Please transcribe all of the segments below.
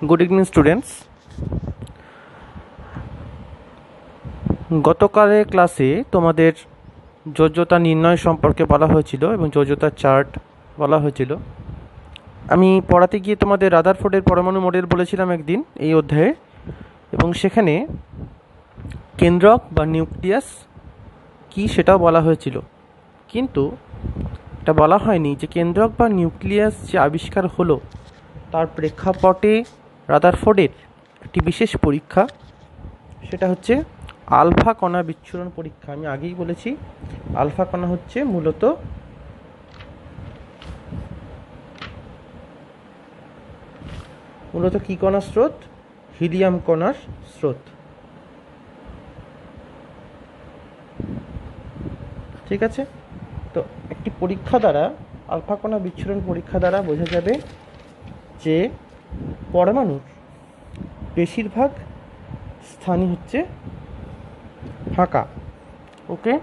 Good evening students. গতকালের ক্লাসে তোমাদের যোজ্যতা নির্ণয় সম্পর্কে বলা হয়েছিল এবং যোজ্যতার চার্ট বলা হয়েছিল। আমি পড়াতে গিয়ে তোমাদের রাদারফোর্ডের পরমাণু মডেল বলেছিলাম একদিন এই অধ্যায়ে, এবং সেখানে কেন্দ্রক বা নিউক্লিয়াস কি সেটাও বলা হয়েছিল, কিন্তু এটা বলা হয়নি যে কেন্দ্রক বা নিউক্লিয়াস যে আবিষ্কার হলো তার প্রেক্ষাপটে রাদারফোর্ডের একটি বিশেষ পরীক্ষা, সেটা হচ্ছে আলফা কণা বিচ্ছুরণ পরীক্ষা। আমি আগেই বলেছি আলফা কণা হচ্ছে মূলত কি কণার স্রোত? হিলিয়াম কণার স্রোত। ঠিক আছে, তো একটি পরীক্ষা দ্বারা, আলফা কণা বিচ্ছুরণ পরীক্ষা দ্বারা বোঝা যাবে যে পরমাণুর বেশিরভাগ স্থানই হচ্ছে ফাঁকা, ওকে,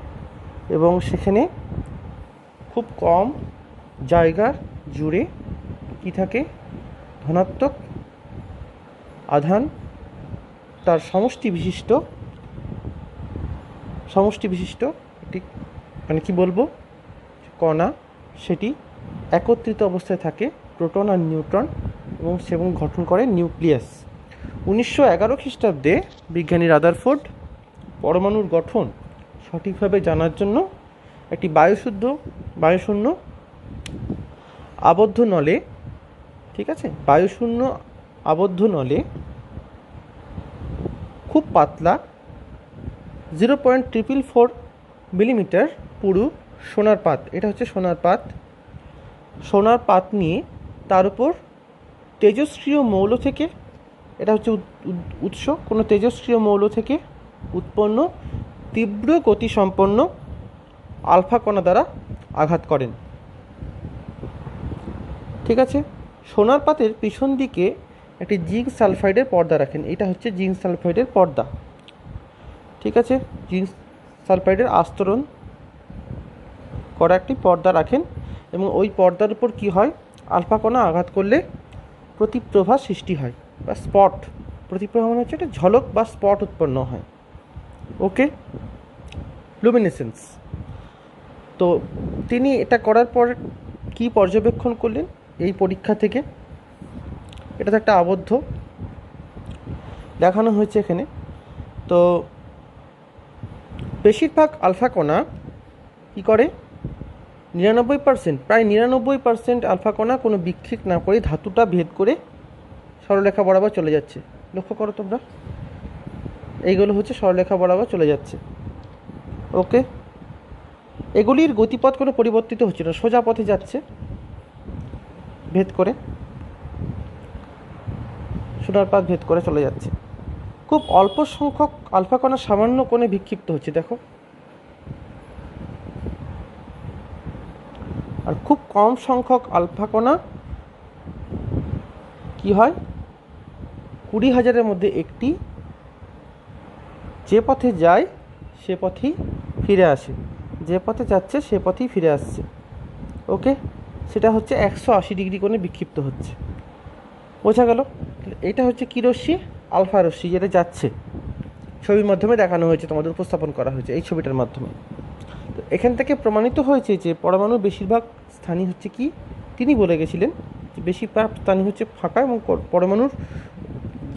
এবং সেখানে খুব কম জায়গা জুড়ে কি থাকে? ধনাত্মক আধান তার সমষ্টি বিশিষ্ট একটি মানে কি বলবো কণা, সেটি একত্রিত অবস্থায় থাকে, প্রোটন আর নিউট্রন, এবং সেবং গঠন করে নিউক্লিয়াস। 1911 খ্রিস্টাব্দে বিজ্ঞানী রাদারফোর্ড পরমাণুর গঠন সঠিকভাবে জানার জন্য একটি বায়ুশূন্য আবদ্ধ নলে, ঠিক আছে, বায়ুশূন্য আবদ্ধ নলে খুব পাতলা 0.444 মিলিমিটার পুরু সোনার পাত, এটা হচ্ছে সোনার পাত নিয়ে তার উপর তেজস্ক্রিয় মৌল থেকে, এটা হচ্ছে উৎস, কোনো তেজস্ক্রিয় মৌল থেকে উৎপন্ন তীব্র গতিসম্পন্ন আলফা কণা দ্বারা আঘাত করেন। ঠিক আছে, সোনার পাতের পিছন দিকে একটি জিঙ্ক সালফাইডের পর্দা রাখেন, এটা হচ্ছে জিঙ্ক সালফাইডের পর্দা। ঠিক আছে, জিঙ্ক সালফাইডের আস্তরণ করা একটি পর্দা রাখেন, এবং ওই পর্দার উপর কি হয়? আলফা কণা আঘাত করলে প্রতিপ্রভা সৃষ্টি হয় বা স্পট। প্রতিপ্রভা মানে হচ্ছে একটা ঝলক বা স্পট উৎপন্ন হয়, ওকে, লুমিনেসেন্স। তো তিনি এটা করার পর কি পর্যবেক্ষণ করলেন এই পরীক্ষা থেকে? এটা তো একটা আবদ্ধ দেখানো হয়েছে এখানে। তো বেশিরভাগ আলফা কণা কী করে? 99%, প্রায় 99% আলফা কণা কোনো বিক্ষেপ না করে ধাতুটা ভেদ করে সরলরেখা বরাবর চলে যাচ্ছে। লক্ষ্য করো তোমরা, এইগুলো হচ্ছে সরলরেখা বরাবর চলে যাচ্ছে, ওকে। এগুলির গতিপথ কোনো পরিবর্তিত হচ্ছে না, সোজা পথে যাচ্ছে, ভেদ করে সোনার পাত ভেদ করে চলে যাচ্ছে। খুব অল্প সংখ্যক আলফা কণা সামান্য কোণে বিক্ষিপ্ত হচ্ছে, দেখো, আর খুব কম সংখ্যক আলফা কণা কি হয়? 20,000-এর মধ্যে একটি যে পথে যায় সে পথেই ফিরে আসে, যে পথে যাচ্ছে সে পথেই ফিরে আসছে, ওকে। সেটা হচ্ছে 180 ডিগ্রি কোণে বিক্ষিপ্ত হচ্ছে, বোঝা গেল? এটা হচ্ছে কি রশ্মি? আলফা রশ্মি, যেটা যাচ্ছে, ছবির মাধ্যমে দেখানো হয়েছে, তোমাদের উপস্থাপন করা হয়েছে এই ছবিটার মাধ্যমে। তো এখান থেকে প্রমাণিত হয়েছে যে পরমাণুর বেশিরভাগ স্থানই হচ্ছে কি, তিনি বলে গেছিলেন যে বেশিরভাগ স্থানই হচ্ছে ফাঁকা, এবং পরমাণুর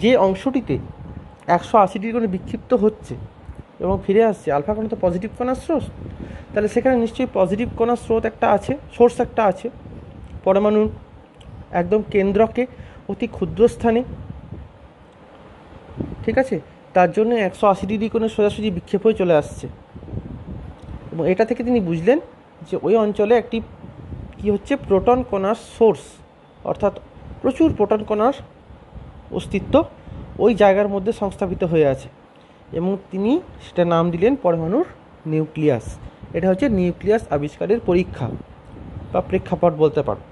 যে অংশটিতে 180 ডিগ্রি কোণে বিক্ষিপ্ত হচ্ছে এবং ফিরে আসছে, আলফা কণা তো পজিটিভ কণার স্রোত, তাহলে সেখানে নিশ্চয়ই পজিটিভ কণার স্রোত একটা আছে, সোর্স একটা আছে পরমাণুর একদম কেন্দ্রকে অতি ক্ষুদ্র স্থানে, ঠিক আছে, তার জন্য 180 ডিগ্রি কোণে সোজাসুজি বিক্ষেপ হয়ে চলে আসছে। এবং এটা থেকে তিনি বুঝলেন যে ওই অঞ্চলে একটি কি হচ্ছে? প্রোটন কণার সোর্স, অর্থাৎ প্রচুর প্রোটন কণার অস্তিত্ব ওই জায়গার মধ্যে সংস্থাপিত হয়ে আছে, এবং তিনি সেটা নাম দিলেন পরমাণুর নিউক্লিয়াস। এটা হচ্ছে নিউক্লিয়াস আবিষ্কারের পরীক্ষা বা প্রেক্ষাপট বলতে পারো,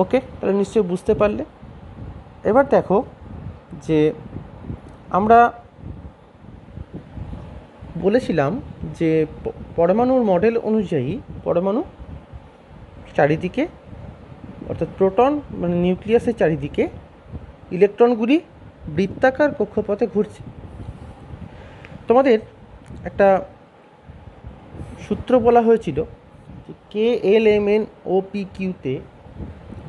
ওকে। তাহলে নিশ্চয়ই বুঝতে পারলে। এবার দেখো যে আমরা বলেছিলাম যে পরমাণুর মডেল অনুযায়ী পরমাণু চারিদিকে অর্থাৎ প্রোটন মানে নিউক্লিয়াসের চারিদিকে ইলেকট্রনগুলি বৃত্তাকার কক্ষপথে ঘুরছে। তোমাদের একটা সূত্র বলা হয়েছিল যে KLMNOPQতে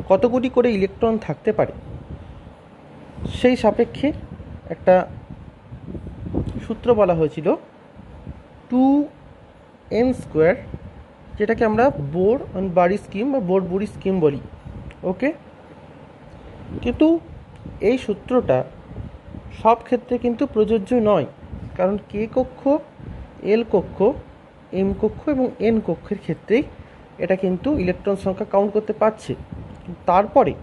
কতগুলি করে ইলেকট্রন থাকতে পারে, সেই সাপেক্ষে একটা সূত্র বলা হয়েছিল 2n², যেটাকে আমরা বোর বারি স্কিম বা বোর বুরি স্কিম বলি। ওকে, কিন্তু এই সূত্রটা সব ক্ষেত্রে কিন্তু প্রযোজ্য নয়, কারণ কে কক্ষ, এল কক্ষ, এম কক্ষ এবং এন কক্ষের ক্ষেত্রেই এটা কিন্তু ইলেকট্রন সংখ্যা কাউন্ট করতে পারছে। তারপরে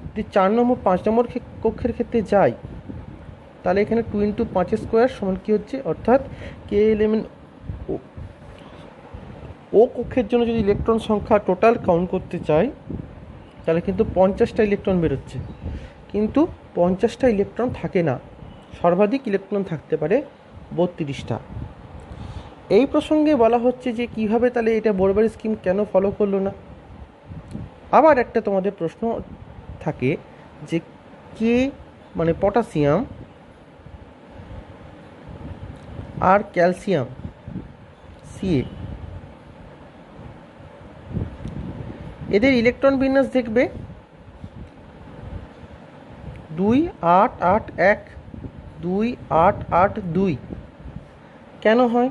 যদি 4 নম্বর 5 নম্বর কক্ষের ক্ষেত্রে যাই, তাহলে এখানে 2 × 5² সমান কী হচ্ছে, অর্থাৎ KLMN ও কক্ষের জন্য যদি ইলেকট্রন সংখ্যা টোটাল কাউন্ট করতে চাই, তাহলে কিন্তু 50টা ইলেকট্রন বেরোচ্ছে, কিন্তু 50টা ইলেকট্রন থাকে না, সর্বাধিক ইলেকট্রন থাকতে পারে 32টা। এই প্রসঙ্গে বলা হচ্ছে যে কিভাবে তাহলে এটা বোর-বারি স্কিম কেন ফলো করলো না। আবার একটা তোমাদের প্রশ্ন থাকে যে কে মানে পটাশিয়াম আর ক্যালসিয়াম Ca, এদের ইলেকট্রন বিন্যাস দেখবে 2-8-8-1, 2-8-8-2 কেন হয়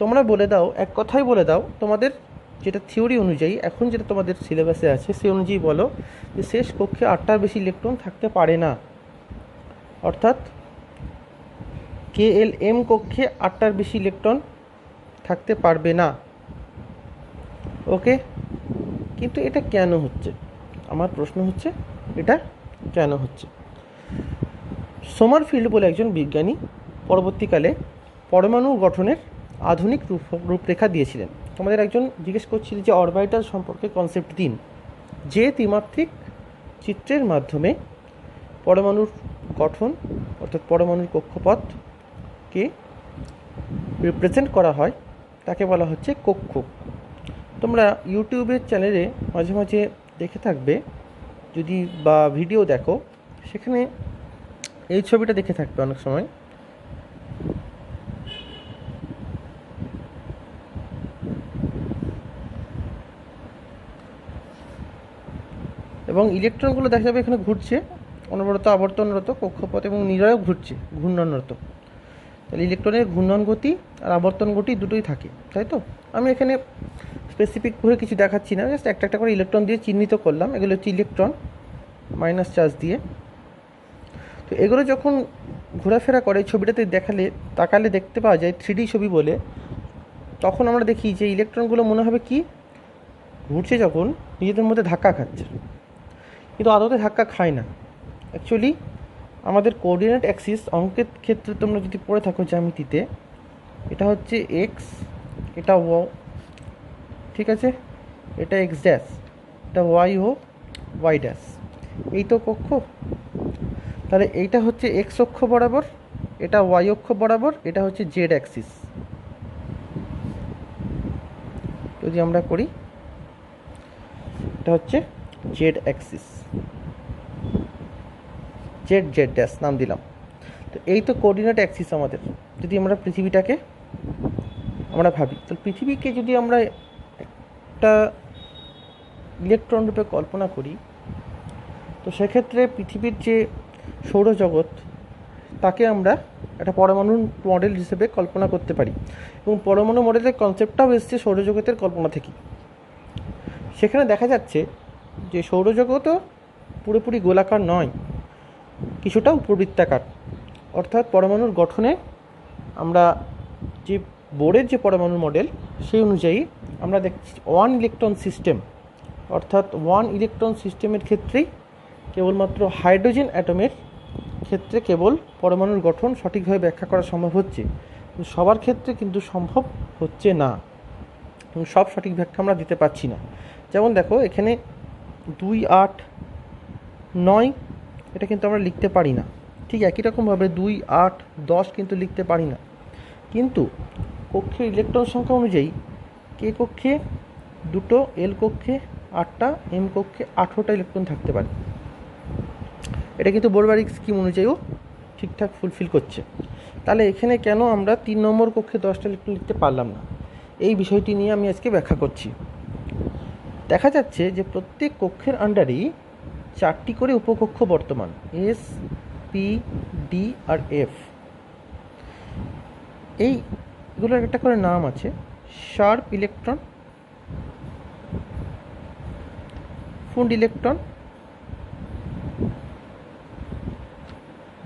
তোমরা বলে দাও, এক কথাই বলে দাও। তোমাদের যেটা থিওরি অনুযায়ী এখন যেটা তোমাদের সিলেবাসে আছে সেই অনুযায়ী বলো যে শেষ কক্ষে 8টার বেশি ইলেকট্রন থাকতে পারে না, অর্থাৎ KLM কক্ষে 8টার বেশি ইলেকট্রন থাকতে পারবে না। ওকে, কিন্তু এটা কেন হচ্ছে, আমার প্রশ্ন হচ্ছে এটা কেন হচ্ছে। সোমারফিল্ড বলে একজন বিজ্ঞানী পরবর্তীকালে পরমাণু গঠনের আধুনিক রূপরেখা দিয়েছিলেন। তোমাদের একজন জিজ্ঞেস করছিল যে অরবিটাল সম্পর্কে কনসেপ্ট দিন, যে ত্রিমাত্রিক চিত্রের মাধ্যমে পরমাণুর গঠন অর্থাৎ পরমাণুর কক্ষপথকে রিপ্রেজেন্ট করা হয়, তাকে বলা হচ্ছে কক্ষ। তোমরা ইউটিউবের চ্যানেলে মাঝে মাঝে দেখে থাকবে যদি বা ভিডিও দেখো, সেখানে এই ছবিটা দেখে থাকবে অনেক সময়। এবং ইলেকট্রনগুলো দেখা যাবে এখানে ঘুরছে, অনবরত আবর্তনরত কক্ষপথ এবং নিরয় ঘুরছে ঘূর্ণনরত। তাহলে ইলেকট্রনের ঘূর্ণন গতি আর আবর্তন গতি দুটোই থাকে, তাই তো। আমি এখানে স্পেসিফিক করে কিছু দেখাচ্ছি না, জাস্ট একটা একটা করে ইলেকট্রন দিয়ে চিহ্নিত করলাম। এগুলো হচ্ছে ইলেকট্রন মাইনাস চার্জ দিয়ে। তো এগুলো যখন ঘোরাফেরা করে ছবিটাতে তাকালে দেখতে পাওয়া যায় 3D ছবি বলে, তখন আমরা দেখি যে ইলেকট্রনগুলো মনে হবে কি ঘুরছে যখন নিজেদের মধ্যে ধাক্কা খাচ্ছে, কিন্তু আদতে ধাক্কা খায় না। অ্যাকচুয়ালি আমাদের কোঅর্ডিনেট অ্যাক্সিস অঙ্কের ক্ষেত্রে তোমরা যদি পড়ে থাকো জ্যামিতিতে, এটা হচ্ছে এক্স, এটা ওয়াই, ঠিক আছে, এটা এক্স ড্যাশ, এটা ওয়াই ও ওয়াই ড্যাশ, এই তো কক্ষ। তাহলে এইটা হচ্ছে এক্স অক্ষ বরাবর, এটা ওয়াই অক্ষ বরাবর, এটা হচ্ছে জেড অ্যাক্সিস। যদি আমরা করি, এটা হচ্ছে Z Axis, Z Z dash নাম দিলাম। তো এই তো কোঅর্ডিনেট অ্যাক্সিস আমাদের। যদি আমরা পৃথিবীটাকে আমরা ভাবি, তো পৃথিবীকে যদি আমরা একটা ইলেকট্রন রূপে কল্পনা করি, তো সেক্ষেত্রে পৃথিবীর যে সৌরজগৎ, তাকে আমরা একটা পরমাণু মডেল হিসেবে কল্পনা করতে পারি। এবং পরমাণু মডেলের কনসেপ্টটাও এসছে সৌরজগতের কল্পনা থেকে। সেখানে দেখা যাচ্ছে যে সৌরজগৎও পুরোপুরি গোলাকার নয়, কিছুটা উপবৃত্তাকার। অর্থাৎ পরমাণুর গঠনে আমরা যে বোরের যে পরমাণু মডেল, সেই অনুযায়ী আমরা দেখছি 1 ইলেকট্রন সিস্টেম। অর্থাৎ 1 ইলেকট্রন সিস্টেমের ক্ষেত্রেই কেবলমাত্র হাইড্রোজেন অ্যাটমের ক্ষেত্রে কেবল পরমাণুর গঠন সঠিকভাবে ব্যাখ্যা করা সম্ভব হচ্ছে, কিন্তু সবার ক্ষেত্রে কিন্তু সম্ভব হচ্ছে না, এবং সব সঠিক ব্যাখ্যা আমরা দিতে পারছি না। যেমন দেখো এখানে 2, 8, 9 এটা কিন্তু আমরা লিখতে পারি না। ঠিক একই রকমভাবে 2, 8, 10 কিন্তু লিখতে পারি না। কিন্তু কক্ষের ইলেকট্রন সংখ্যা অনুযায়ী কে কক্ষে 2, এল কক্ষে 8টা, এম কক্ষে 18টা ইলেকট্রন থাকতে পারে। এটা কিন্তু বোরবারিক স্কিম অনুযায়ীও ঠিকঠাক ফুলফিল করছে। তাহলে এখানে কেন আমরা 3 নম্বর কক্ষে 10টা ইলেকট্রন লিখতে পারলাম না, এই বিষয়টি নিয়ে আমি আজকে ব্যাখ্যা করছি। দেখা যাচ্ছে যে প্রত্যেক কক্ষের আন্ডারেই 4টি করে উপকক্ষ বর্তমান, এস, পি, ডি আর এফ। এইগুলোর একটা করে নাম আছে, শার্প ইলেকট্রন, ফুন্ড ইলেকট্রন,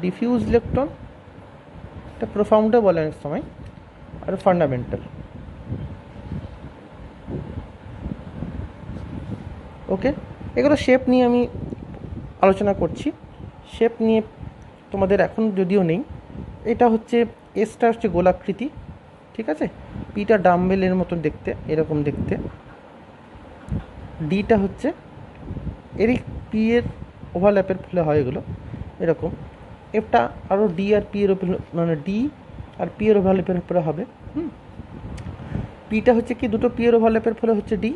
ডিফিউজ ইলেকট্রন, এটা প্রোফাউন্ডও বলে অনেক সময়, আর ফান্ডামেন্টাল। ওকে, এগুলো শেপ নিয়ে আমি আলোচনা করছি। শেপ নিয়ে তোমাদের এখন যদিও নেই। এটা হচ্ছে এসটা হচ্ছে গোলাকৃতি, ঠিক আছে, পিটা ডাম্বেলের মতন দেখতে, এরকম দেখতে, ডিটা হচ্ছে এরই পি এর ওভারল্যাপের ফলে হয় এগুলো এরকম। এফটা আরও ডি আর পি এর উপরে, মানে ডি আর পি এর ওভারল্যাপের উপরে হবে। পিটা হচ্ছে কি দুটো পি এর ওভারল্যাপের ফলে হচ্ছে ডি,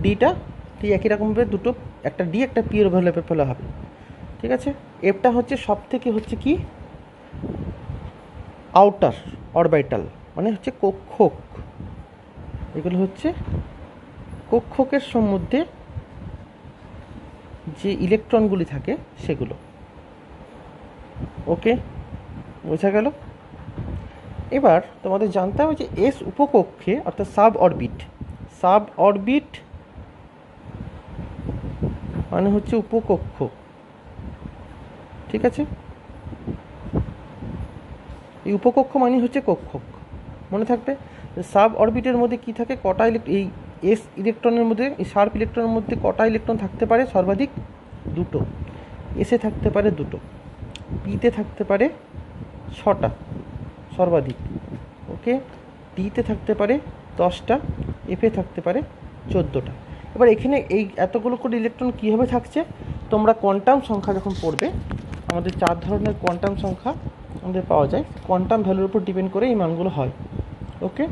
ডিটা ঠিক একই রকমভাবে দুটো, একটা ডি একটা পি এর ওভারল্যাপের ফলে হবে, ঠিক আছে। এফটা হচ্ছে সব থেকে হচ্ছে কি আউটার অরবিটাল, মানে হচ্ছে কক্ষক। এগুলো হচ্ছে কক্ষকের সম্বন্ধে যে ইলেকট্রনগুলি থাকে সেগুলো। ওকে, বোঝা গেল। এবার তোমাদের জানতে হবে যে এস উপকক্ষে অর্থাৎ সাব অরবিট মানে হচ্ছে উপকক্ষ, ঠিক আছে। এই উপকক্ষ মানে হচ্ছে কক্ষক, মনে থাকবে। সাব অরবিটের মধ্যে কি থাকে, কটা এই এস ইলেকট্রনের মধ্যে, এই শার্প ইলেকট্রনের মধ্যে কটা ইলেকট্রন থাকতে পারে, সর্বাধিক 2টো। এসে থাকতে পারে 2টো, পিতে থাকতে পারে 6টা সর্বাধিক, ওকে, ডিতে থাকতে পারে 10টা, এফে থাকতে পারে 14টা। এবার এখানে এই এতগুলো করে ইলেকট্রন কীভাবে থাকছে, তোমরা কোয়ান্টাম সংখ্যা যখন পড়বে, আমাদের 4 ধরনের কোয়ান্টাম সংখ্যা আমাদের পাওয়া যায়, কোয়ান্টাম ভ্যালুর উপর ডিপেন্ড করে এই মানগুলো হয়। ওকে,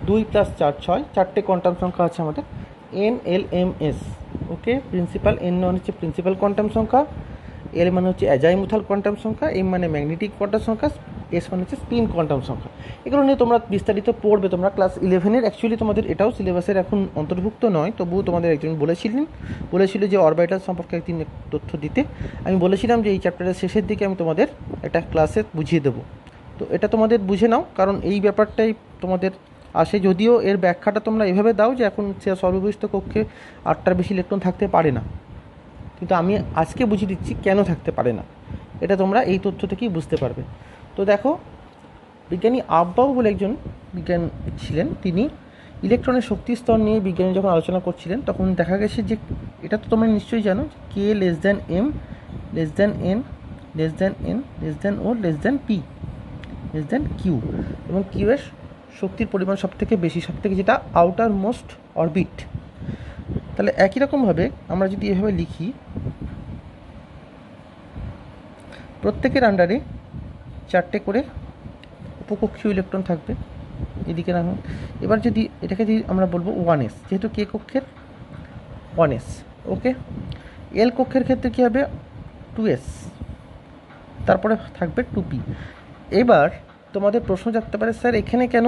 2 + 4 6, 4টে কোয়ান্টাম সংখ্যা আছে আমাদের, এন, এল, এম, এস। ওকে, প্রিন্সিপাল, এন মানে হচ্ছে প্রিন্সিপাল কোয়ান্টাম সংখ্যা, এল মানে হচ্ছে অ্যাজাইমুথাল কোয়ান্টাম সংখ্যা, এম মানে ম্যাগনেটিক কোয়ান্টাম সংখ্যা, এস মানে হচ্ছে স্পিন কোয়ান্টাম সংখ্যা। এগুলো নিয়ে তোমরা বিস্তারিত পড়বে তোমরা ক্লাস 11-এর। অ্যাকচুয়ালি তোমাদের এটাও সিলেবাসের এখন অন্তর্ভুক্ত নয়, তবুও তোমাদের একজন বলেছিল যে অরবিটাল সম্পর্কে একদিন তথ্য দিতে। আমি বলেছিলাম যে এই চ্যাপ্টারের শেষের দিকে আমি তোমাদের একটা ক্লাসে বুঝিয়ে দেবো, তো এটা তোমাদের বুঝে নাও, কারণ এই ব্যাপারটাই তোমাদের আসে। যদিও এর ব্যাখ্যাটা তোমরা এভাবে দাও যে এখন সে সর্ববৃহৎ কক্ষে 8টার বেশি ইলেকট্রন থাকতে পারে না, কিন্তু আমি আজকে বুঝিয়ে দিচ্ছি কেন থাকতে পারে না, এটা তোমরা এই তথ্য থেকেই বুঝতে পারবে। তো দেখো, বিজ্ঞানী আব্বাউ বলে একজন বিজ্ঞান ছিলেন, তিনি ইলেকট্রনের শক্তি স্তর নিয়ে বিজ্ঞানী যখন আলোচনা করছিলেন, তখন দেখা গেছে যে এটা তো তোমরা নিশ্চয়ই জানো, K less than M less than N less than N less than O less than P less than Q, এবং কিউ এর শক্তির পরিমাণ সবথেকে বেশি, সবথেকে যেটা আউটার মোস্ট অরবিট। তাহলে একই রকমভাবে আমরা যদি এভাবে লিখি, প্রত্যেকের আন্ডারে 4টে করে উপকক্ষীয় ইলেকট্রন থাকবে, এদিকে না। এবার যদি এটাকে যদি আমরা বলবো 1s, যেহেতু কে কক্ষের 1s, ওকে। এল কক্ষের ক্ষেত্রে কী হবে, 2s, তারপরে থাকবে 2p। এবার তোমাদের প্রশ্ন জাগতে পারে, স্যার এখানে কেন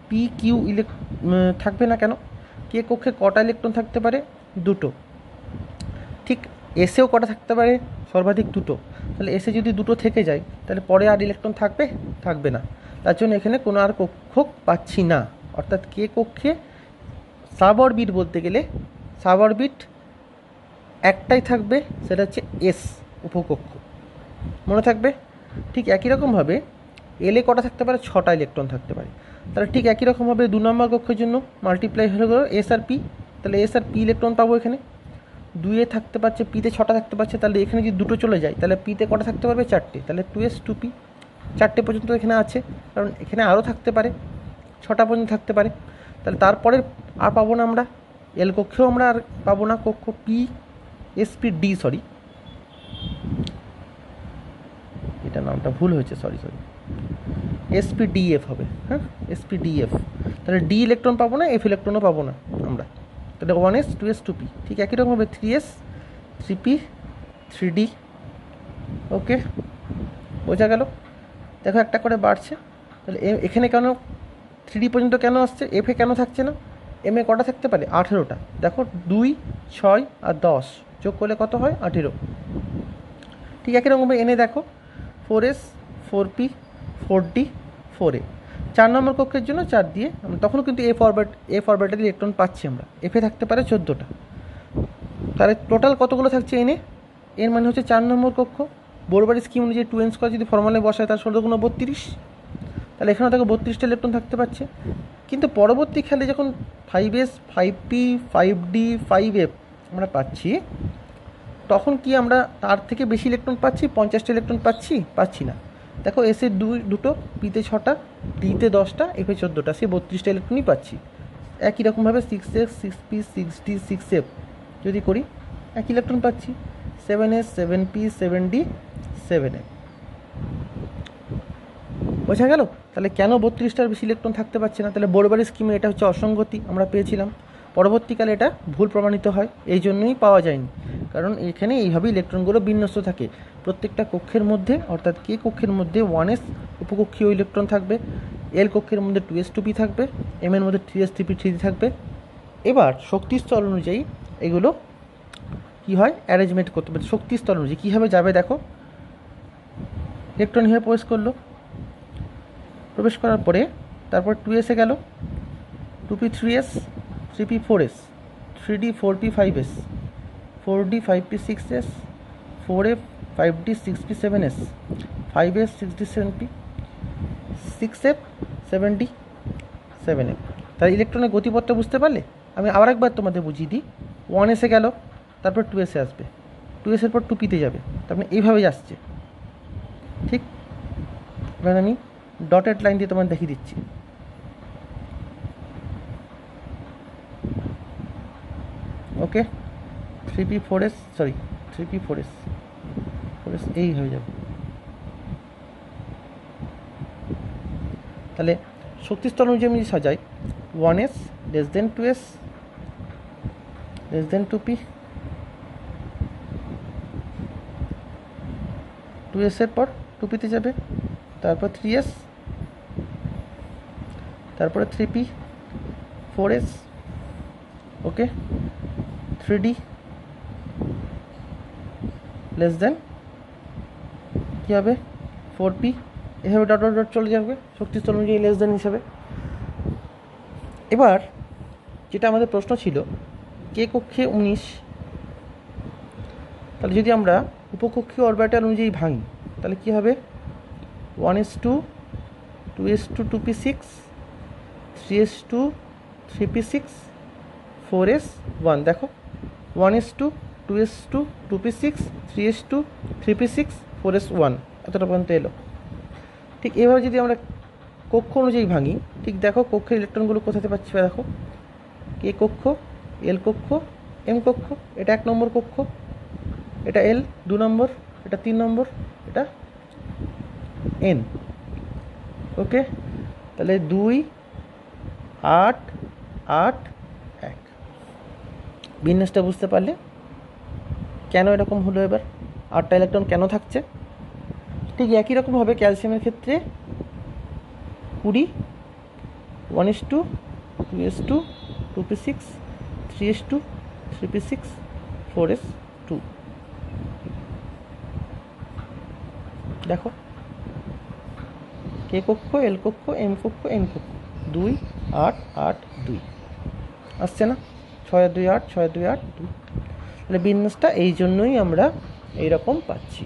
পি কিউ থাকবে না কেন? কে কক্ষে কটা ইলেকট্রন থাকতে পারে, 2টো। ঠিক এসেও কটা থাকতে পারে, সর্বাধিক 2টো। তাহলে এসে যদি 2টো থেকে যায়, তাহলে পরে আর ইলেকট্রন থাকবে না। তার জন্য এখানে কোনো আর কক্ষক পাচ্ছি না, অর্থাৎ কে কক্ষে সাবঅরবিট বলতে গেলে সাবঅরবিট একটাই থাকবে, সেটা হচ্ছে এস উপকক্ষ, মনে থাকবে। ঠিক একই রকমভাবে এলে কটা থাকতে পারে, 6টা ইলেকট্রন থাকতে পারে। তাহলে ঠিক একই রকমভাবে 2 নম্বর কক্ষের জন্য মাল্টিপ্লাই হয়ে গেল এস আর পি, তাহলে এস আর পি ইলেকট্রন পাবো এখানে। 2 থাকতে পারছে, পিতে 6টা থাকতে পারছে, তাহলে এখানে যদি 2টো চলে যায়, তাহলে পিতে কটা থাকতে পারবে, 4টে, তাহলে 2s 2p, 4টে পর্যন্ত এখানে আছে, কারণ এখানে আরও থাকতে পারে, 6টা পর্যন্ত থাকতে পারে। তাহলে তারপরে আর পাবো না আমরা, এল কক্ষেও আমরা আর পাবো না কক্ষ পি, এসপি, সরি এটা নামটা ভুল হয়েছে, সরি এসপিডিএফ হবে, হ্যাঁ এসপিডিএফ। তাহলে ডি ইলেকট্রন পাবো না, এফ ইলেকট্রনও পাবো না আমরা, তাহলে 1s 2s 2p, ঠিক একই রকমভাবে 3s 3p 3d। ওকে, বোঝা গেল? দেখো একটা করে বাড়ছে। তাহলে এখানে কেন 3d পর্যন্ত কেন আসছে, এফে কেন থাকছে না? এম এ কটা থাকতে পারে? 18টা। দেখো 2, 6 আর 10 যোগ করলে কত হয়? 18। ঠিক একই রকমভাবে এনে দেখো 4s 4p 4d 4a। 4 নম্বর কক্ষের জন্য 4 দিয়ে আমরা তখনও কিন্তু এ ফরম্যাটের ইলেকট্রন পাচ্ছি আমরা। এফে থাকতে পারে 14টা। তাহলে টোটাল কতগুলো থাকছে এনে? এর মানে হচ্ছে 4 নম্বর কক্ষ। বোরবারি স্কিম অনুযায়ী 2n স্কোয়ার যদি ফর্মুলায় বসায় তার 16 গুণ 32। তাহলে এখানেও দেখো 32টা ইলেকট্রন থাকতে পারছে। কিন্তু পরবর্তী খেলে যখন 5s 5p 5d 5f আমরা পাচ্ছি, তখন কি আমরা তার থেকে বেশি ইলেকট্রন পাচ্ছি? 50টা ইলেকট্রন পাচ্ছি না। দেখো এসে দুটো, পিতে 6টা, ডিতে 10টা, এফে 14টা, সে 32টা ইলেকট্রনই পাচ্ছি। একই রকমভাবে 6s 6p 6d 6f যদি করি এক ইলেকট্রন পাচ্ছি। 7s 7p 7d 7f। বোঝা গেল? তাহলে কেন 32টার বেশি ইলেকট্রন থাকতে পারছে না? তাহলে বোরবারি স্কিমে এটা হচ্ছে অসঙ্গতি আমরা পেয়েছিলাম। পরবর্তীকালে এটা ভুল প্রমাণিত হয়, এই জন্যই পাওয়া যায়নি। কারণ এখানে এইভাবে ইলেকট্রনগুলো বিন্যস্ত থাকে প্রত্যেকটা কক্ষের মধ্যে, অর্থাৎ কে কক্ষের মধ্যে 1s উপকক্ষীয় ইলেকট্রন থাকবে, এল কক্ষের মধ্যে 2s 2p থাকবে, এম এর মধ্যে 3s 3p 3d থাকবে। এবার শক্তি স্তর অনুযায়ী এগুলো কি হয় অ্যারেঞ্জমেন্ট করতে হবে। শক্তি স্তর অনুযায়ী কীভাবে যাবে দেখো, ইলেকট্রন হিসেবে প্রবেশ করার পরে তারপর 2s এ গেল, 2p 3s 3p 4s 3d 4p 5s 4d 5p 6s 4f 5d 6p 7s 5s 6d 7p 6f 7d 7f। তাহলে ইলেকট্রনের গতিপথটা বুঝতে পারলে? আমি আবার একবার তোমাদের বুঝিয়ে দিই। 1s এ গেল, তারপর 2s এ আসবে, 2s এর পর 2p তে যাবে, তারপরে এইভাবেই আসছে। ঠিক, এবার আমি ডটেড লাইন দিয়ে তোমার দেখিয়ে দিচ্ছি। ওকে, 3p 4s sorry 3p 4s 4s এই হয়ে যাবে। তাহলে শক্তি স্তর অনুযায়ী আমি সাজাই 1s less than 2s less than 2p, 2s এর পর 2p তে যাবে, তারপর 3s, তারপরে 3p 4s, ওকে 3d লেস দেন কী হবে 4p, এভাবে ডট ডট ডট চলে যাবে শক্তি স্তর অনুযায়ী লেস দেন হিসাবে। এবার যেটা আমাদের প্রশ্ন ছিল কে কক্ষে 19, তাহলে যদি আমরা উপকক্ষীয় অরবিটাল অনুযায়ী ভাঙি তাহলে কী হবে 1s2 2s2 2p6 3s2 3p6 4s1। দেখো 1s2 2s2 2p6 3s2 3p6 4s1 এতটা পর্যন্ত এলো। ঠিক এভাবে যদি আমরা কক্ষ অনুযায়ী ভাঙি, ঠিক দেখো কক্ষের ইলেকট্রনগুলো কোথাতে পাচ্ছি। দেখো কে কক্ষ, এল কক্ষ, এম কক্ষ, এটা 1 নম্বর কক্ষ, এটা এল 2 নম্বর, এটা 3 নম্বর, এটা এন। ওকে, তাহলে 2 8 8 1। বিন্যাসটা বুঝতে পারলে কেন এরকম হলো? এবার 8টা ইলেকট্রন কেন থাকছে? ঠিক একই রকমভাবে ক্যালসিয়ামের ক্ষেত্রে 20 1s2 2s2 2p6 3s2 3p6 4s2। দেখো কে কক্ষ, এল কক্ষ, এম কক্ষ, এন কক্ষ 2 8 8 2 আসছে না? 6 2 8 6 2 8 2। তাহলে বিন্যাসটা এই জন্যই আমরা এইরকম পাচ্ছি।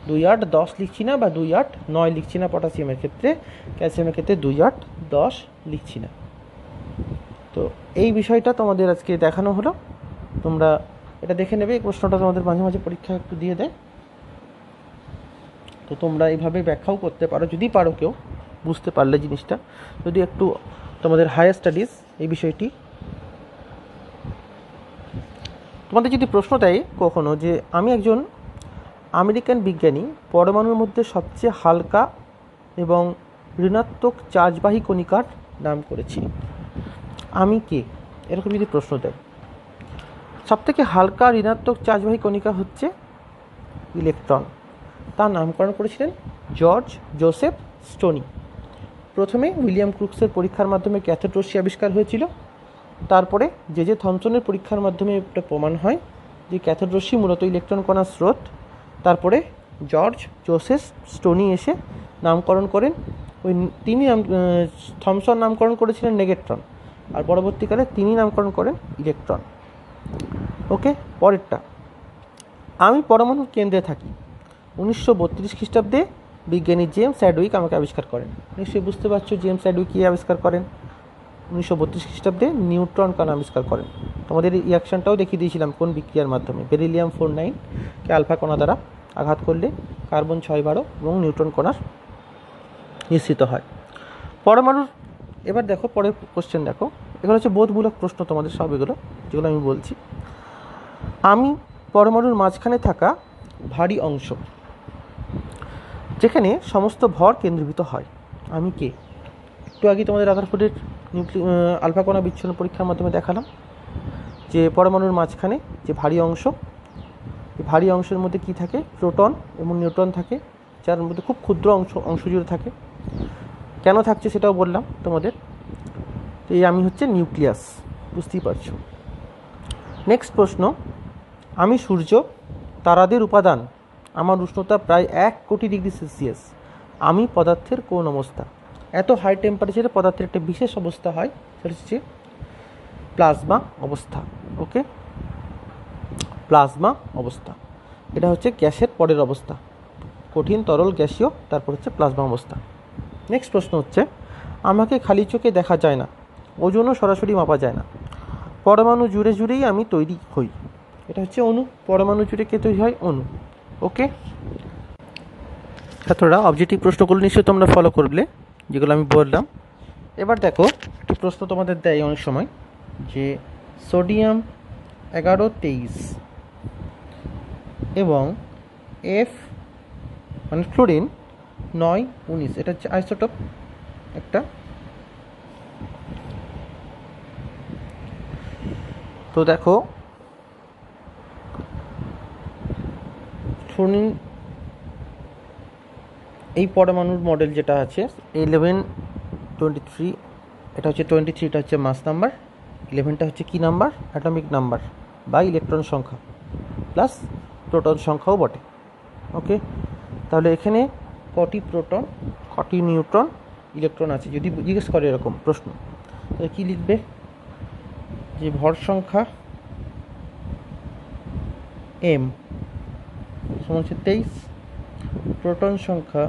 2 8 10 লিখছি না, বা 2 8 9 লিখছি না পটাশিয়ামের ক্ষেত্রে, ক্যালসিয়ামের ক্ষেত্রে 2 8 10 লিখছি না। তো এই বিষয়টা তোমাদের আজকে দেখানো হলো, তোমরা এটা দেখে নেবে। এই প্রশ্নটা তোমাদের মাঝে মাঝে পরীক্ষা একটু দিয়ে দেয়, তো তোমরা এইভাবে ব্যাখ্যাও করতে পারো যদি পারো, কেউ বুঝতে পারলে জিনিসটা, যদি একটু তোমাদের হায়ার স্টাডিজ এই বিষয়টি। তোমাদের যদি প্রশ্ন দেয় কখনো যে আমি একজন আমেরিকান বিজ্ঞানী, পরমাণুর মধ্যে সবচেয়ে হালকা এবং ঋণাত্মক চার্জবাহী কণিকার নাম করেছি, আমি কে, এরকম যদি প্রশ্ন দেয়, সবথেকে হালকা ঋণাত্মক চার্জবাহী কণিকা হচ্ছে ইলেকট্রন। তার নামকরণ করেছিলেন জর্জ জোসেফ স্টোনি। প্রথমে উইলিয়াম ক্রুক্সের পরীক্ষার মাধ্যমে ক্যাথোড রশ্মি আবিষ্কার হয়েছিল। তারপরে জে থমসনের পরীক্ষার মাধ্যমে এটা প্রমাণ হয় যে ক্যাথোড রশ্মি মূলত ইলেকট্রন কণার স্রোত। তারপরে জর্জ জোসেফ স্টোনি এসে নামকরণ করেন, তিনি থমসন নামকরণ করেছিলেন নেগেট্রন, আর পরবর্তীকালে তিনি নামকরণ করেন ইলেকট্রন। ওকে, পরেরটা, আমি পরমাণুর কেন্দ্রে থাকি। 1932 খ্রিস্টাব্দে বিজ্ঞানী জেমস অ্যাডউইক আমাকে আবিষ্কার করেন। নিশ্চয়ই বুঝতে পারছো জেমস অ্যাডউইক কী আবিষ্কার করেন। 1932 খ্রিস্টাব্দে নিউট্রন কণা আবিষ্কার করেন। তোমাদের রিয়াকশনটাও দেখিয়ে দিয়েছিলাম কোন বিক্রিয়ার মাধ্যমে। বেরিলিয়াম 49 কে আলফা কণা দ্বারা আঘাত করলে কার্বন 612 এবং নিউট্রন কণার নিঃসৃত হয়। পরমাণুর, এবার দেখো পরের কোশ্চেন দেখো, এগুলো হচ্ছে বোধমূলক প্রশ্ন তোমাদের সব, এগুলো যেগুলো আমি বলছি। আমি পরমাণুর মাঝখানে থাকা ভারী অংশ যেখানে সমস্ত ভর কেন্দ্রীভূত হয়, আমি কে? একটু আগে তোমাদের রাদারফোর্ডের আলফা কণা বিচ্ছন্ন পরীক্ষার মাধ্যমে দেখালাম যে পরমাণুর মাঝখানে যে ভারী অংশ, এই ভারী অংশের মধ্যে কি থাকে? প্রোটন এবং নিউট্রন থাকে, যার মধ্যে খুব ক্ষুদ্র অংশ জুড়ে থাকে। কেন থাকছে সেটাও বললাম তোমাদের। তো এই আমি হচ্ছে নিউক্লিয়াস, বুঝতেই পারছো। নেক্সট প্রশ্ন, আমি সূর্য, তারাদের উপাদান, আমার উষ্ণতা প্রায় 1 কোটি ডিগ্রি সেলসিয়াস, আমি পদার্থের কোন অবস্থা? এত হাই টেম্পারেচারে পদার্থের একটা বিশেষ অবস্থা হয়, সেটা হচ্ছে প্লাজমা অবস্থা। ওকে, প্লাজমা অবস্থা, এটা হচ্ছে গ্যাসের পরের অবস্থা, কঠিন তরল গ্যাসীয়, তারপর হচ্ছে প্লাজমা অবস্থা। নেক্সট প্রশ্ন হচ্ছে, আমাকে খালি চোখে দেখা যায় না, ওজনও সরাসরি মাপা যায় না, পরমাণু জুড়ে জুড়েই আমি তৈরি হই, এটা হচ্ছে অণু। পরমাণু জুড়ে কে তৈরি হয়? অণু। ওকে, ছাত্ররা অবজেক্টিভ প্রশ্নগুলো নিশ্চয়ই তোমরা ফলো করলে, যেগুলো আমি বললাম। এবার দেখো একটি প্রশ্ন তোমাদের দেয় অনেক সময় যে সোডিয়াম 1123 এবং F মানে ফ্লোরিন 919, এটা হচ্ছে আইসোটোপ একটা। তো দেখো ফ্লোরিন এই পরমাণুর মডেল যেটা আছে 1123, এটা হচ্ছে 23টা হচ্ছে মাস নাম্বার, 11টা হচ্ছে কি নাম্বার? অ্যাটমিক নাম্বার বা ইলেকট্রন সংখ্যা, প্লাস প্রোটন সংখ্যাও বটে। ওকে, তাহলে এখানে কটি প্রোটন, কটি নিউট্রন, ইলেকট্রন আছে যদি জিজ্ঞেস করে এরকম প্রশ্ন, তাহলে কী লিখবে? যে ভর সংখ্যা m সমান হচ্ছে 23, প্রোটন সংখ্যা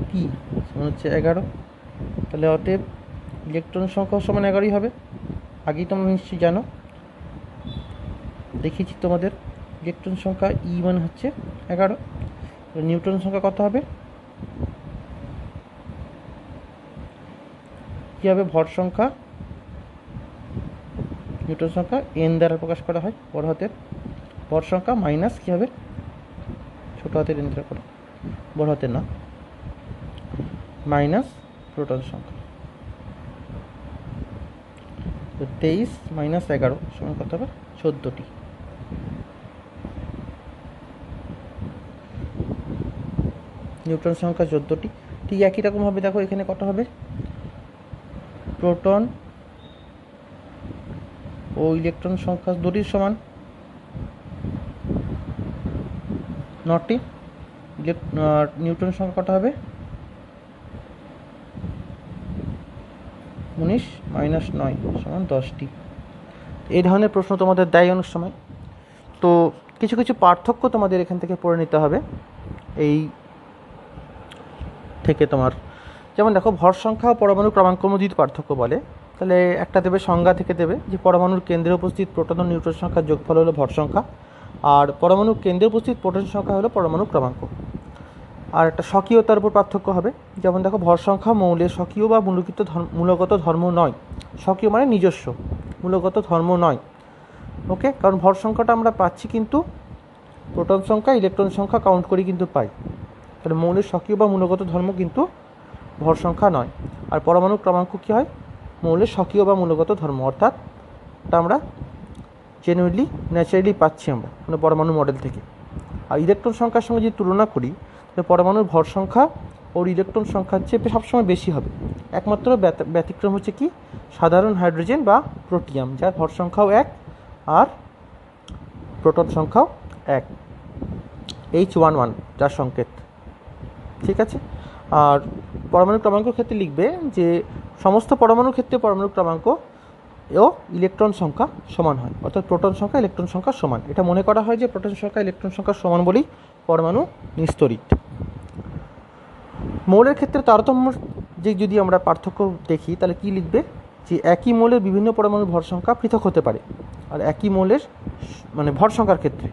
p সমান হচ্ছে 11, তাহলে অতএব ইলেকট্রন সংখ্যাও সমান 11ই হবে। আগেই তোমরা নিশ্চয়ই জানো, দেখিয়েছি তোমাদের ইলেকট্রন সংখ্যা E মানে হচ্ছে 11, নিউট্রন সংখ্যা কত হবে? কী হবে? ভর সংখ্যা, নিউট্রন সংখ্যা n দ্বারা প্রকাশ করা হয়, বড় হাতের, ভর সংখ্যা মাইনাস কী হবে? ছোট হাতের n দ্বারা করা, বড় হাতের না, মাইনাস প্রোটন সংখ্যা। তো 23 মাইনাস 11 সমান কত হবে? 14টি। নিউট্রন সংখ্যা 14টি। ঠিক একই রকমভাবে দেখো এখানে কত হবে? প্রোটন ও ইলেকট্রন সংখ্যা দুটির সমান 9টি। নিউট্রন সংখ্যা কত হবে? 19 মাইনাস 9 সমান 10টি। এই ধরনের প্রশ্ন তোমাদের দেয় অনেক সময়। তো কিছু কিছু পার্থক্য তোমাদের এখান থেকে পড়ে নিতে হবে। এই থেকে তোমার যেমন দেখো ভর সংখ্যা ও পরমাণু ক্রমাঙ্ক যদি পার্থক্য বলে, তাহলে একটা দেবে সংজ্ঞা থেকে দেবে যে পরমাণুর কেন্দ্রে উপস্থিত প্রোটন ও নিউট্রন সংখ্যার যোগফল হলো ভর সংখ্যা, আর পরমাণুর কেন্দ্রে উপস্থিত প্রোটন সংখ্যা হলো পরমাণু ক্রমাঙ্ক। আর একটা স্বকীয়তার উপর পার্থক্য হবে, যেমন দেখো ভর সংখ্যা মৌলের স্বকীয় বা মূলগত ধর্ম নয়। স্বকীয় মানে নিজস্ব, মূলগত ধর্ম নয়। ওকে, কারণ ভর সংখ্যাটা আমরা পাচ্ছি কিন্তু প্রোটন সংখ্যা ইলেকট্রন সংখ্যা কাউন্ট করি কিন্তু পাই, তাহলে মৌলের স্বকীয় বা মূলগত ধর্ম কিন্তু ভর সংখ্যা নয়। আর পরমাণু ক্রমাঙ্ক কী হয়? মৌলের স্বকীয় বা মূলগত ধর্ম, অর্থাৎ এটা আমরা জেনুইনলি ন্যাচারালি পাচ্ছি আমরা মানে পরমাণু মডেল থেকে। আর ইলেকট্রন সংখ্যার সঙ্গে যদি তুলনা করি তাহলে পরমাণুর ভর সংখ্যা ওর ইলেকট্রন সংখ্যার চেয়ে সবসময় বেশি হবে। একমাত্র ব্যতিক্রম হচ্ছে কি সাধারণ হাইড্রোজেন বা প্রোটিয়াম, যার ভর সংখ্যাও 1 আর প্রোটন সংখ্যাও 1, H11 যার সংকেত। ঠিক আছে। আর পরমাণু ক্রমাঙ্কের ক্ষেত্রে লিখবে যে সমস্ত পরমাণুর ক্ষেত্রে পরমাণু ক্রমাঙ্ক ও ইলেকট্রন সংখ্যা সমান হয়, অর্থাৎ প্রোটন সংখ্যা ইলেকট্রন সংখ্যা সমান। এটা মনে করা হয় যে প্রোটন সংখ্যা ইলেকট্রন সংখ্যা সমান বলেই পরমাণু নিস্তরিত। মৌলের ক্ষেত্রে তারতম্য যে যদি আমরা পার্থক্য দেখি তাহলে কি লিখবে যে একই মৌলের বিভিন্ন পরমাণুর ভর সংখ্যা পৃথক হতে পারে। আর একই মৌলের মানে ভর সংখ্যার ক্ষেত্রে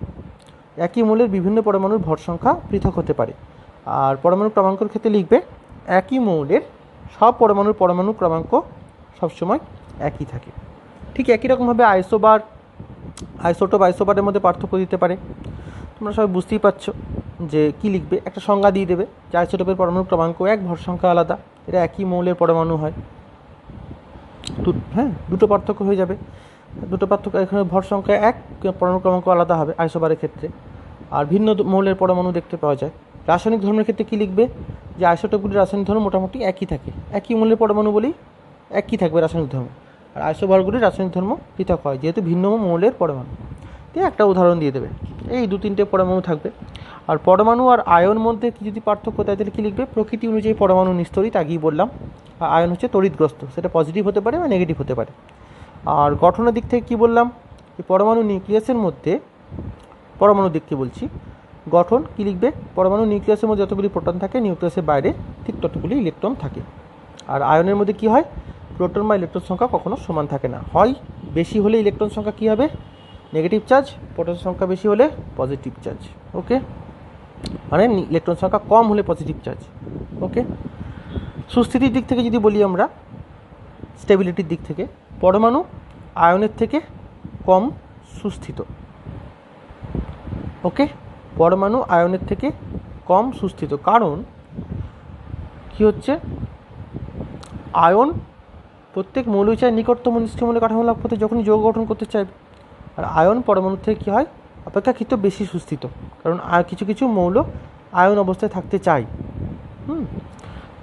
একই মৌলের বিভিন্ন পরমাণুর ভর সংখ্যা পৃথক হতে পারে। আর পরমাণু ক্রমাঙ্কের ক্ষেত্রে লিখবে একই মৌলের সব পরমাণু ক্রমাঙ্ক সবসময় একই থাকে। ঠিক একই রকমভাবে আইসোটোপের মধ্যে পার্থক্য দিতে পারে। তোমরা সবাই বুঝতেই পারছো যে কি লিখবে, একটা সংজ্ঞা দিয়ে দেবে যে আইসোটোপের পরমাণু ক্রমাঙ্ক 1, ভর সংখ্যা আলাদা, এটা একই মৌলের পরমাণু হয়। হ্যাঁ, দুটো পার্থক্য হয়ে যাবে। দুটো পার্থক্য, এখানে ভর সংখ্যা 1, পরমাণু ক্রমাঙ্ক আলাদা হবে আইসোবারের ক্ষেত্রে, আর ভিন্ন মৌলের পরমাণু দেখতে পাওয়া যায়। রাসায়নিক ধর্মের ক্ষেত্রে কি লিখবে যে আইসোটোপগুলির রাসায়নিক ধর্ম মোটামুটি একই থাকে, একই মৌলের পরমাণু বলেই একই থাকবে রাসায়নিক ধর্ম। আর আইসোবারগুলির রাসায়নিক ধর্ম পৃথক হয় যেহেতু ভিন্ন মৌলের পরমাণু। দিয়ে একটা উদাহরণ দিয়ে দেবে, এই 2-3টে পরমাণু থাকবে। আর পরমাণু আর আয়ন মধ্যে কি যদি পার্থক্য দেয় তাহলে কী লিখবে, প্রকৃতি অনুযায়ী পরমাণু নিস্তরিত, আগেই বললাম। আর আয়ন হচ্ছে তড়িৎগ্রস্ত, সেটা পজিটিভ হতে পারে বা নেগেটিভ হতে পারে। আর গঠনের দিক থেকে কি বললাম, এই পরমাণু নিউক্লিয়াসের মধ্যে, পরমাণুর দিক থেকে বলছি, গঠন কি লিখবে, পরমাণু নিউক্লিয়াসের মধ্যে যতগুলি প্রোটন থাকে নিউক্লিয়াসের বাইরে ঠিক ততগুলি ইলেকট্রন থাকে। আর আয়নের মধ্যে কি হয়, প্রোটন বা ইলেকট্রন সংখ্যা কখনো সমান থাকে না, হয় বেশি হলে ইলেকট্রন সংখ্যা কী হবে, নেগেটিভ চার্জ, প্রোটন সংখ্যা বেশি হলে পজিটিভ চার্জ। ওকে, মানে ইলেকট্রন সংখ্যা কম হলে পজিটিভ চার্জ। ওকে, সুস্থিতির দিক থেকে যদি বলি আমরা, স্টেবিলিটির দিক থেকে, পরমাণু আয়নের থেকে কম সুস্থিত। ওকে, পরমাণু আয়নের থেকে কম সুস্থিত, কারণ কি হচ্ছে, আয়ন প্রত্যেক মৌলিক চায় নিকটতম নিষ্ক্রিয় কাঠামো লাভ করতে যখনই যৌগ গঠন করতে চাইবে। আর আয়ন পরমাণু থেকে কী হয়, অপেক্ষাকৃত বেশি সুস্থিত, কারণ কিছু কিছু মৌল আয়ন অবস্থায় থাকতে চায়।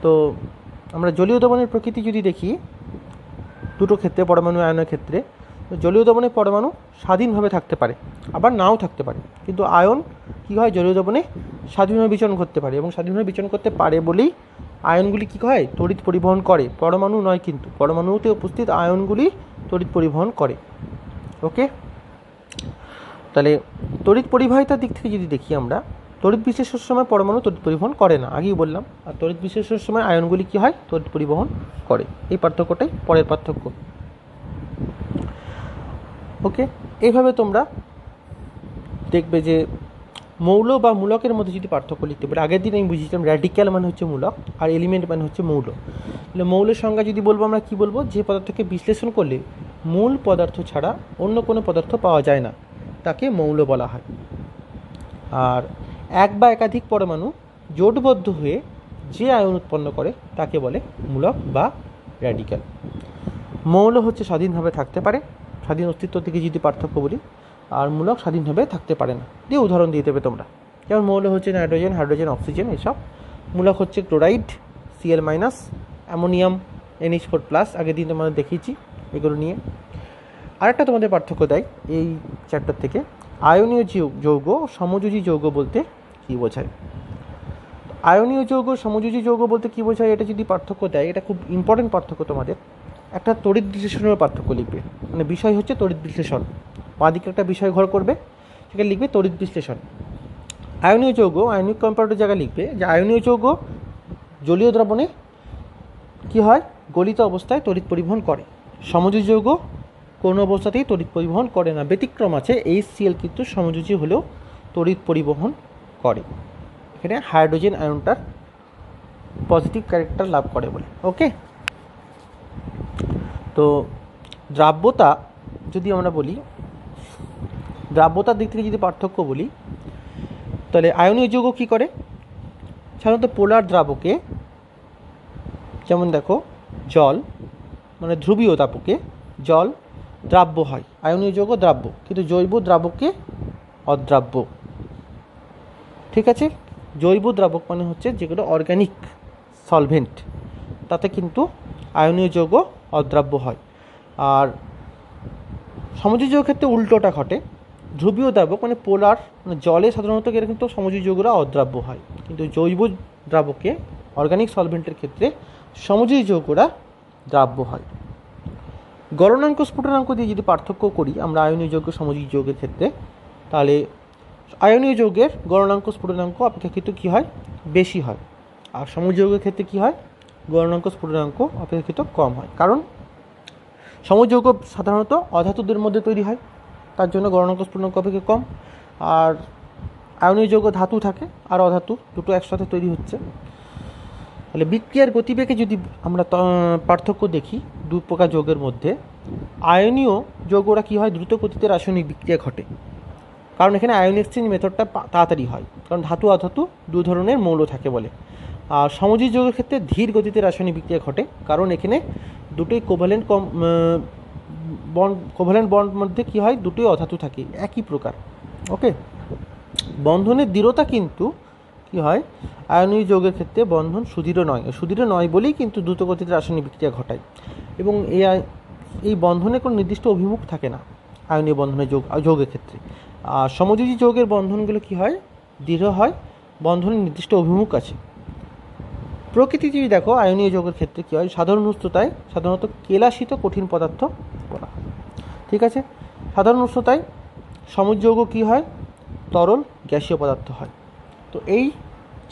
তো আমরা জলীয় দ্রবণের প্রকৃতি যদি দেখি দুটো ক্ষেত্রে, পরমাণু আয়নের ক্ষেত্রে, জলীয় দ্রবণে পরমাণু স্বাধীনভাবে থাকতে পারে, আবার নাও থাকতে পারে, কিন্তু আয়ন কী হয়, জলীয় দ্রবণে স্বাধীনভাবে বিচরণ করতে পারে, এবং স্বাধীনভাবে বিচরণ করতে পারে বলেই আয়নগুলি কী হয়, তড়িৎ পরিবহন করে। পরমাণু নয়, কিন্তু পরমাণুতে উপস্থিত আয়নগুলি তড়িৎ পরিবহন করে। ওকে, তাহলে তড়িৎ পরিবাহিতার দিক থেকে যদি দেখি আমরা, তড়িৎ বিশ্লেষণের সময় পরমাণু তড়িৎ পরিবহন করে না, আগেই বললাম। আর তড়িৎ বিশ্লেষণের সময় আয়নগুলি কী হয়, তড়িৎ পরিবহন করে। এই পার্থক্যটাই পরের পার্থক্য। ওকে, এইভাবে তোমরা দেখবে যে মৌল বা মূলকের মধ্যে যদি পার্থক্য লিখতে পারে, আগের দিন আমি বুঝিয়েছিলাম র্যাডিক্যাল মানে হচ্ছে মূলক আর এলিমেন্ট মানে হচ্ছে মৌল। তাহলে মৌলের সংজ্ঞা যদি বলবো আমরা কি বলবো, যে পদার্থকে বিশ্লেষণ করলে মূল পদার্থ ছাড়া অন্য কোনো পদার্থ পাওয়া যায় না তাকে মৌল বলা হয়। আর এক বা একাধিক পরমাণু জোটবদ্ধ হয়ে যে আয়ন উৎপন্ন করে তাকে বলে মূলক বা র্যাডিক্যাল। মৌল হচ্ছে স্বাধীনভাবে থাকতে পারে, স্বাধীন অস্তিত্ব থেকে যদি পার্থক্য বলি, আর মূলক স্বাধীনভাবে থাকতে পারে না। দিয়ে উদাহরণ দিয়ে দেবে তোমরা, যেমন মৌল হচ্ছে নাইট্রোজেন, হাইড্রোজেন, অক্সিজেন এসব। মূলক হচ্ছে ক্লোরাইড, Cl-, অ্যামোনিয়াম, NH4+, আগের দিন তোমাদের দেখিয়েছি এগুলো নিয়ে। আরেকটা তোমাদের পার্থক্য দেয় এই চ্যাপ্টার থেকে, আয়নীয় যৌগ, সমযোজী যৌগ বলতে কী বোঝায়। আয়নীয় যৌগ, সমযোজী যৌগ বলতে কী বোঝায়, এটা যদি পার্থক্য দেয়, এটা খুব ইম্পর্টেন্ট পার্থক্য তোমাদের। একটা তড়িৎ বিশ্লেষণের পার্থক্য লিখবে, মানে বিষয় হচ্ছে তড়িৎ বিশ্লেষণ, বাঁদিকে একটা বিষয় ঘর করবে, সেখানে লিখবে তড়িৎ বিশ্লেষণ। আয়নীয় যৌগ, আয়নিক কম্পাউন্ডের জায়গায় লিখবে যে আয়নীয় যৌগ জলীয় দ্রবণে কী হয়, গলিত অবস্থায় তড়িৎ পরিবহন করে। সমযোজী যৌগ কোনো অবস্থাতেই তড়িৎ পরিবহন করে না, ব্যতিক্রম আছে, HCl কিন্তু সমযোজী হলেও তড়িৎ পরিবহন করে। এখানে হাইড্রোজেন আয়নটার পজিটিভ ক্যারেক্টার লাভ করে বলে। ওকে, তো দ্রাব্যতা যদি আমরা বলি, দ্রাব্যতার দিক থেকে যদি পার্থক্য বলি, তাহলে আয়নীয় যৌগ কী করে, সাধারণত পোলার দ্রাবকে, যেমন দেখো জল, মানে ধ্রুবীয় তাপকে জল দ্রাব্য হয়, আয়নীয় যৌগ দ্রাব্য, কিন্তু জৈব দ্রাবকে অদ্রাব্য। ঠিক আছে, জৈব দ্রাবক মানে হচ্ছে যেগুলো অর্গ্যানিক সলভেন্ট, তাতে কিন্তু আয়নীয় যৌগ অদ্রাব্য হয়। আর সমযোজী যৌগের ক্ষেত্রে উল্টোটা ঘটে, ধ্রুবীয় দ্রাবক মানে পোলার, মানে জলে সাধারণত এরা কিন্তু সমযোজী যৌগরা অদ্রাব্য হয়, কিন্তু জৈব দ্রাবকে অর্গ্যানিক সলভেন্টের ক্ষেত্রে সমযোজী যৌগরা দ্রাব্য হয়। গলনাঙ্ক স্ফুটনাঙ্ক দিয়ে যদি পার্থক্য করি আমরা আয়নীয় যৌগ সমযোজী যৌগের ক্ষেত্রে, তাহলে আয়নীয় যৌগের গলনাঙ্ক স্ফুটনাঙ্ক অপেক্ষাকৃত কী হয়, বেশি হয়, আর সমযোজী যৌগের ক্ষেত্রে কী হয়, গলনাঙ্ক স্ফুটনাঙ্ক অপেক্ষাকৃত কম হয়। কারণ সমযোজী যৌগ সাধারণত অধাতুদের মধ্যে তৈরি হয়, তার জন্য গলনাঙ্ক স্ফুটনাঙ্ক অপেক্ষা কম। আর আয়নীয় যৌগ ধাতু থাকে আর অধাতু, দুটো একসাথে তৈরি হচ্ছে। তাহলে বিক্রিয়ার গতিবেগে যদি আমরা পার্থক্য দেখি দু প্রকার যৌগের মধ্যে, আয়নীয় যৌগরা কী হয়, দ্রুত গতিতে রাসায়নিক বিক্রিয়া ঘটে, কারণ এখানে আয়ন এক্সচেঞ্জ মেথডটা তাড়াতাড়ি হয়, কারণ ধাতু অধাতু দু ধরনের মৌল থাকে বলে। আর সমযোজী যৌগের ক্ষেত্রে ধীর গতিতে রাসায়নিক বিক্রিয়া ঘটে, কারণ এখানে দুটোই কোভ্যালেন্ট বন্ড মধ্যে কী হয়, দুটোই অধাতু থাকে একই প্রকার। ওকে, বন্ধনের দৃঢ়তা কিন্তু কী হয়, আয়নীয় যৌগের ক্ষেত্রে বন্ধন সুদৃঢ় নয় বলেই কিন্তু দ্রুত গতিতে রাসায়নিক বিক্রিয়া ঘটায়, এবং এই বন্ধনের কোনো নির্দিষ্ট অভিমুখ থাকে না আয়নীয় বন্ধনের যৌগের ক্ষেত্রে। আর সমযোজী যৌগের বন্ধনগুলো কী হয়, দৃঢ় হয়, বন্ধনের নির্দিষ্ট অভিমুখ আছে। প্রকৃতি যদি দেখো আয়নীয় যৌগের ক্ষেত্রে কী হয়, সাধারণ উষ্ণতায় সাধারণত কেলাসিত কঠিন পদার্থ বলা হয়। ঠিক আছে, সাধারণ উষ্ণতায় সমযৌগ কী হয়, তরল গ্যাসীয় পদার্থ হয়। তো এই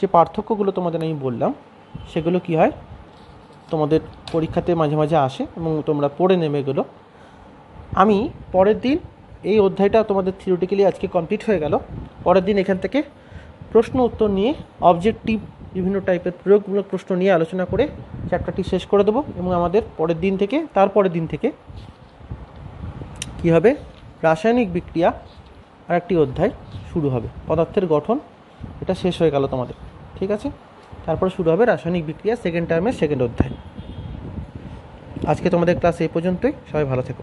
যে পার্থক্যগুলো তোমাদের আমি বললাম, সেগুলো কী হয়, তোমাদের পরীক্ষাতে মাঝে মাঝে আসে এবং তোমরা পড়ে নেবে এগুলো। আমি পরের দিন এই অধ্যায়টা তোমাদের থিওরিটিক্যালি আজকে কমপ্লিট হয়ে গেল। পরের দিন এখান থেকে প্রশ্ন উত্তর নিয়ে অবজেক্টিভ বিভিন্ন টাইপের প্রয়োগমূলক প্রশ্ন নিয়ে আলোচনা করে চ্যাপ্টারটি শেষ করে দেবো, এবং আমাদের তারপরের দিন থেকে কী হবে, রাসায়নিক বিক্রিয়া আর একটি অধ্যায় শুরু হবে, পদার্থের গঠন, এটা শেষ হয়ে গেল তোমাদের। ঠিক আছে, তারপরে শুরু হবে রাসায়নিক বিক্রিয়া সেকেন্ড টার্মের সেকেন্ড অধ্যায়। আজকে তোমাদের ক্লাস এই পর্যন্তই, সবাই ভালো থেকো।